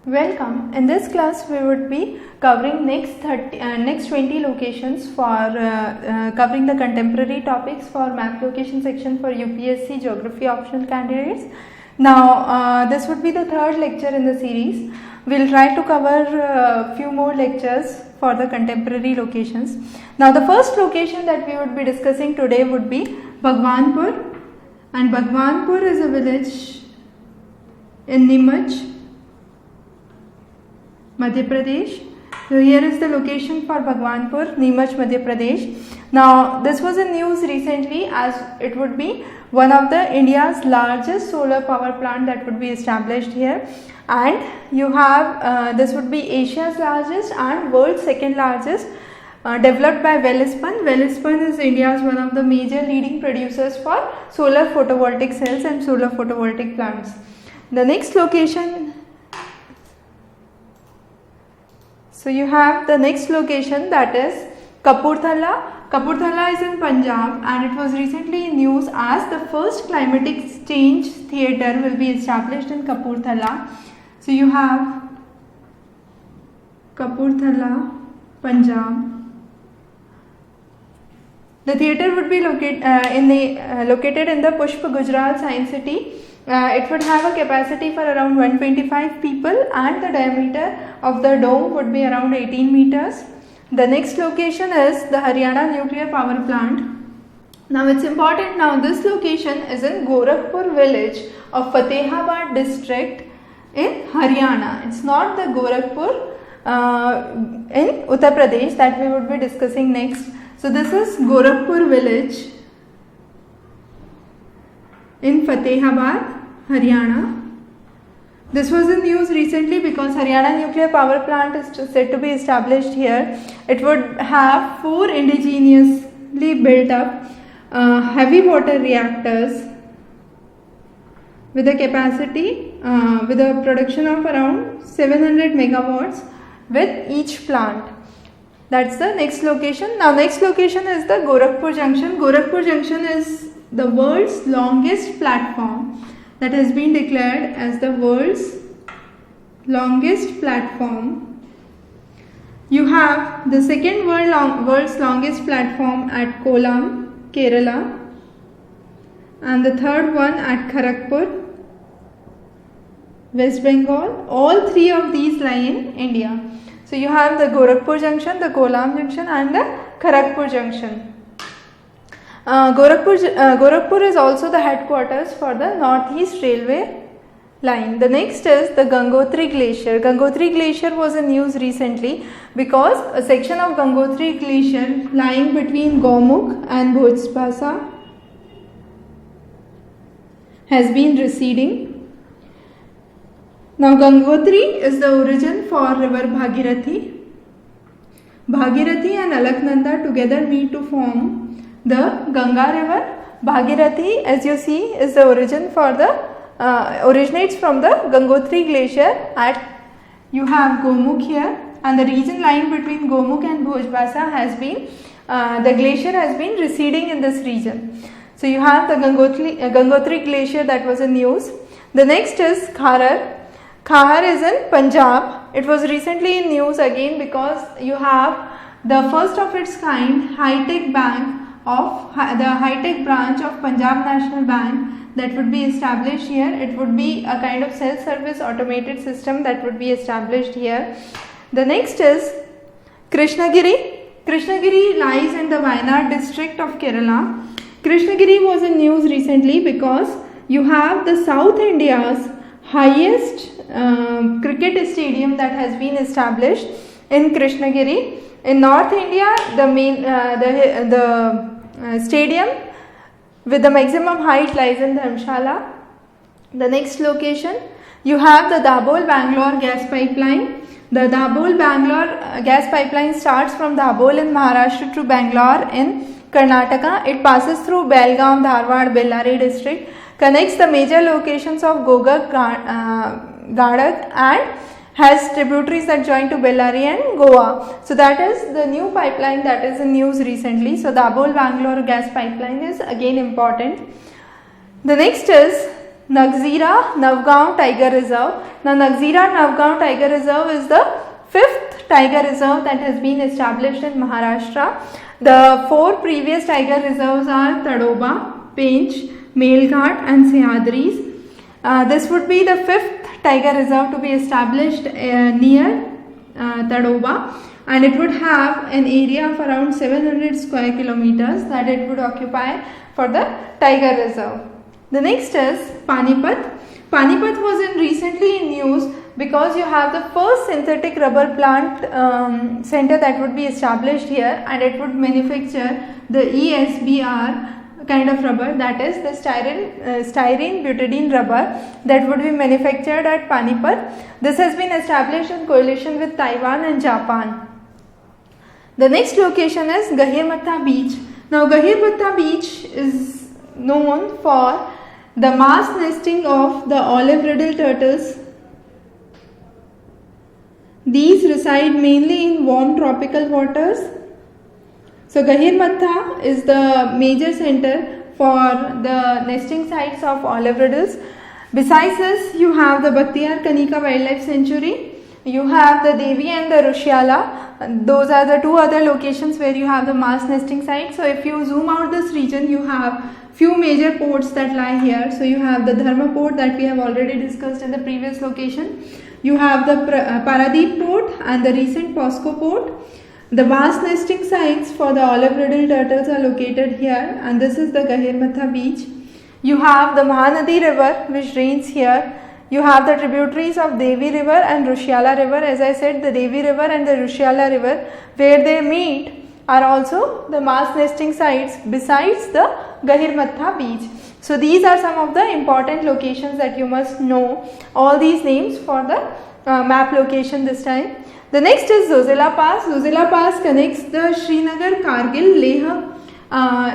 Welcome. In this class, we would be covering next 20 locations for covering the contemporary topics for map location section for UPSC Geography optional candidates. Now, this would be the third lecture in the series. We'll try to cover a few more lectures for the contemporary locations. Now, the first location that we would be discussing today would be Bhagwanpur, and Bhagwanpur is a village in Neemuch, Madhya Pradesh. So here is the location for Bhagwanpur, Neemuch, Madhya Pradesh. Now this was in news recently, as it would be one of the India's largest solar power plant that would be established here, and you have this would be Asia's largest and world's second largest, developed by Welspun. Welspun is India's one of the major leading producers for solar photovoltaic cells and solar photovoltaic plants. The next location. So you have the next location, that is Kapurthala. Kapurthala is in Punjab, and it was recently in news as the first climatic change theatre will be established in Kapurthala. So you have Kapurthala, Punjab. The theatre would be located in the Pushp Gujral Science City. It would have a capacity for around 125 people, and the diameter of the dome would be around 18 meters. The next location is the Haryana Nuclear Power Plant. Now it's important, now this location is in Gorakhpur village of Fatehabad district in Haryana. It's not the Gorakhpur in Uttar Pradesh that we would be discussing next. So this is Gorakhpur village in Fatehabad, Haryana. This was in news recently because Haryana Nuclear Power Plant is said to be established here. It would have 4 indigenously built up heavy water reactors with a capacity with a production of around 700 megawatts with each plant. That's the next location. Now next location is the Gorakhpur Junction. Gorakhpur Junction is the world's longest platform that has been declared as the world's longest platform. You have the second world's longest platform at Kollam, Kerala, and the third one at Kharagpur, West Bengal. All 3 of these lie in India. So you have the Gorakhpur Junction, the Kollam Junction, and the Kharagpur Junction. Gorakhpur is also the headquarters for the Northeast Railway line. The next is the Gangotri Glacier. Gangotri Glacier was in news recently because a section of Gangotri Glacier lying between Gaumukh and Bhojpasa has been receding. Now Gangotri is the origin for river Bhagirathi. Bhagirathi and Alaknanda together meet to form the Ganga river. Bhagirathi, as you see, is the origin for the originates from the Gangotri glacier at, you have Gomukh here, and the region lying between Gomukh and Bhojpasa has been the glacier has been receding in this region. So you have the Gangotri glacier that was in news. The next is Khahar. Khahar is in Punjab. It was recently in news again because you have the first of its kind high-tech bank of the high-tech branch of Punjab National Bank that would be established here. It would be a kind of self-service automated system that would be established here. The next is Krishnagiri. Krishnagiri lies in the Wayanad district of Kerala. Krishnagiri was in news recently because you have the South India's highest cricket stadium that has been established in Krishnagiri. In North India, the main stadium with the maximum height lies in Dharamshala. The next location, you have the Dabhol Bangalore gas pipeline. The Dabhol Bangalore gas pipeline starts from Dabhol in Maharashtra to Bangalore in Karnataka. It passes through Belgaum, Dharwad, Bellary district, connects the major locations of Gogak, Gadak, and has tributaries that join to Bellary and Goa. So that is the new pipeline that is in news recently. So Dabhol Bangalore gas pipeline is again important. The next is Nagzira Navgaon Tiger Reserve. Now Nagzira Navgaon Tiger Reserve is the 5th tiger reserve that has been established in Maharashtra. The 4 previous tiger reserves are Tadoba, Pench, Melghat and Sahyadris. This would be the 5th tiger reserve to be established near Tadoba, and it would have an area of around 700 square kilometers that it would occupy for the tiger reserve. The next is Panipat. Panipat was recently in news because you have the first synthetic rubber plant center that would be established here, and it would manufacture the ESBR kind of rubber, that is the styrene butadiene rubber that would be manufactured at Panipat. This has been established in coalition with Taiwan and Japan. The next location is Gahirmatha Beach. Now Gahirmatha Beach is known for the mass nesting of the olive riddle turtles. These reside mainly in warm tropical waters. So Gahirmatha is the major center for the nesting sites of olive riddles. Besides this, you have the Bakhtiyar Kanika Wildlife Sanctuary. You have the Devi and the Rushiala. Those are the 2 other locations where you have the mass nesting sites. So if you zoom out this region, you have few major ports that lie here. So you have the Dharma port that we have already discussed in the previous location. You have the Paradeep port and the recent POSCO port. The mass nesting sites for the olive riddle turtles are located here, and this is the Gahirmatha beach. You have the Mahanadi river which drains here. You have the tributaries of Devi river and Rushiala river. As I said, the Devi river and the Rushiala river, where they meet, are also the mass nesting sites besides the Gahirmatha beach. So these are some of the important locations that you must know, all these names for the map location this time. The next is Zojila Pass. Zojila Pass connects the Srinagar Kargil Leh.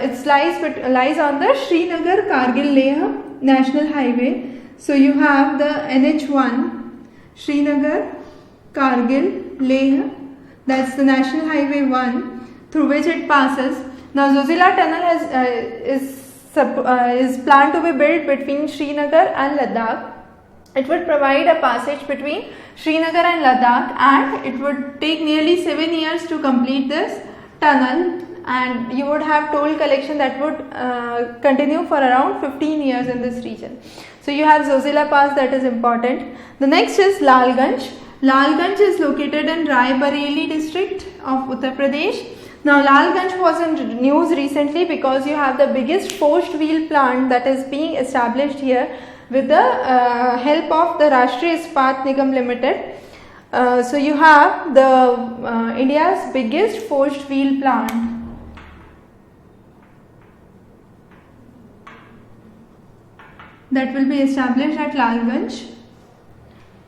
It lies on the Srinagar Kargil Leh National Highway. So you have the NH1 Srinagar Kargil Leh, that's the National Highway 1 through which it passes. Now Zojila Tunnel is planned to be built between Srinagar and Ladakh. It would provide a passage between Srinagar and Ladakh, and it would take nearly 7 years to complete this tunnel, and you would have toll collection that would continue for around 15 years in this region. So you have Zojila Pass, that is important. The next is Lalganj. Lalganj is located in Rai Bareilly district of Uttar Pradesh. Now Lalganj was in news recently because you have the biggest forged wheel plant that is being established here with the help of the Rashtriya Ispat Nigam Limited. So you have the India's biggest forged wheel plant. That will be established at Lalganj.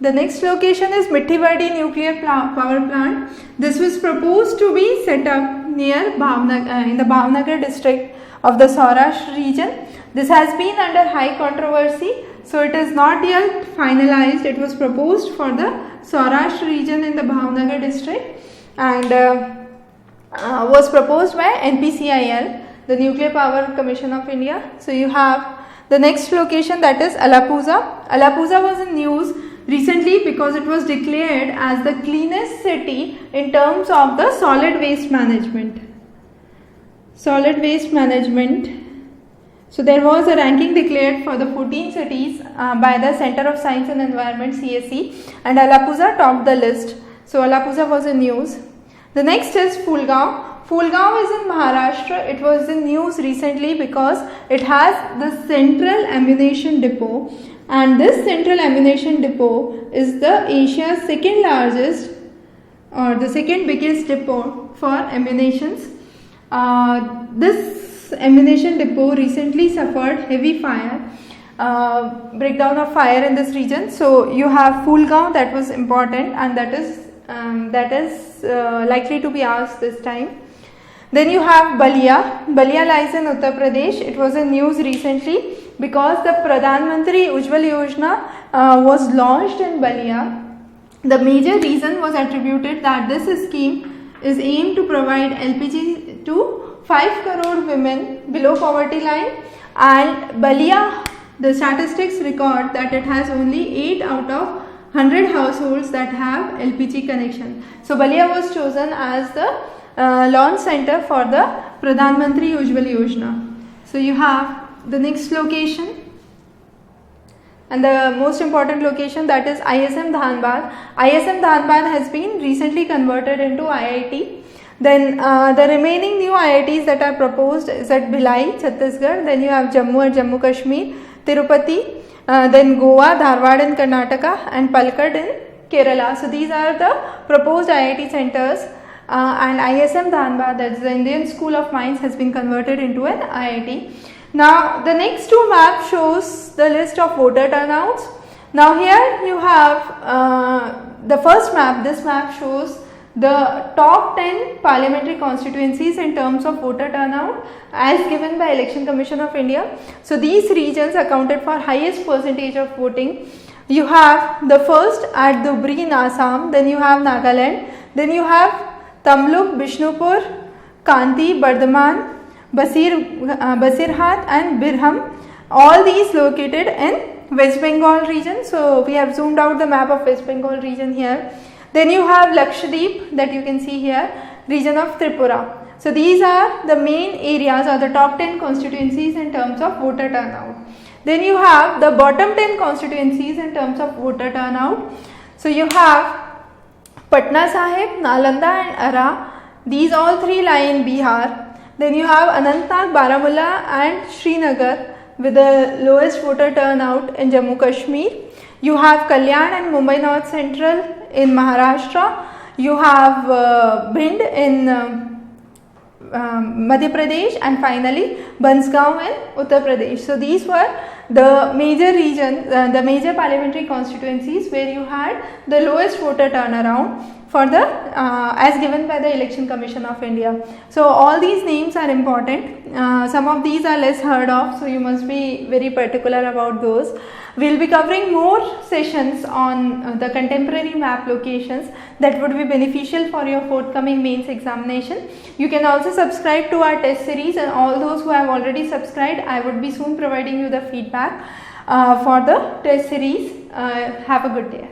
The next location is Mithiwadi Nuclear Power Plant. This was proposed to be set up near in the Bhavnagar district of the Saurashtra region. This has been under high controversy, so it is not yet finalized. It was proposed for the Saurashtra region in the Bhavnagar district, and was proposed by NPCIL, the Nuclear Power Commission of India. So you have the next location, that is Alappuzha. Alappuzha was in news recently because it was declared as the cleanest city in terms of the solid waste management. Solid waste management. So there was a ranking declared for the 14 cities by the Center of Science and Environment CSE, and Alappuzha topped the list. So Alappuzha was in news. The next is Phoolgaon. Phoolgaon is in Maharashtra. It was in news recently because it has the central ammunition depot, and this central ammunition depot is the Asia's second largest or the second biggest depot for ammunitions. This ammunition depot recently suffered heavy fire, breakdown of fire in this region. So you have Phoolgaon, that was important, and that is likely to be asked this time. Then you have Balia. Balia lies in Uttar Pradesh. It was in news recently because the Pradhan Mantri Ujjwal Yojana was launched in Balia. The major reason was attributed that this scheme is aimed to provide LPG to 5 crore women below poverty line, and Balia the statistics record that it has only 8 out of 100 households that have LPG connection. So Balia was chosen as the launch center for the Pradhan Mantri Ujjwal Yojana. So you have the next location, and the most important location, that is ISM Dhanbad. ISM Dhanbad has been recently converted into IIT. Then the remaining new IITs that are proposed is at Bhilai, Chhattisgarh. Then you have Jammu and Jammu Kashmir, Tirupati, then Goa, Dharwad in Karnataka, and Palakkad in Kerala. So these are the proposed IIT centers, and ISM Dhanbad, that is the Indian School of Mines, has been converted into an IIT. Now the next two maps shows the list of voter turnouts. Now here you have the first map. This map shows the top 10 parliamentary constituencies in terms of voter turnout as given by Election Commission of India. So these regions accounted for highest percentage of voting. You have the first at Dhubri in Assam, then you have Nagaland, then you have Tamluk, Bishnupur, Kanti, Bardhaman, Basirhat and Birham, all these located in West Bengal region. So we have zoomed out the map of West Bengal region here. Then you have Lakshadweep, that you can see here, region of Tripura. So these are the main areas or the top 10 constituencies in terms of voter turnout. Then you have the bottom 10 constituencies in terms of voter turnout. So you have Patna Sahib, Nalanda and Ara. These all three lie in Bihar. Then you have Anantnag, Baramulla and Srinagar with the lowest voter turnout in Jammu Kashmir. You have Kalyan and Mumbai North Central in Maharashtra. You have Bhind in Madhya Pradesh, and finally Bansgaon in Uttar Pradesh. So these were the major regions, the major parliamentary constituencies where you had the lowest voter turnaround for the as given by the Election Commission of India. So all these names are important. Some of these are less heard of, so you must be very particular about those. We will be covering more sessions on the contemporary map locations that would be beneficial for your forthcoming mains examination. You can also subscribe to our test series, and all those who have already subscribed, I would be soon providing you the feedback for the test series. Have a good day.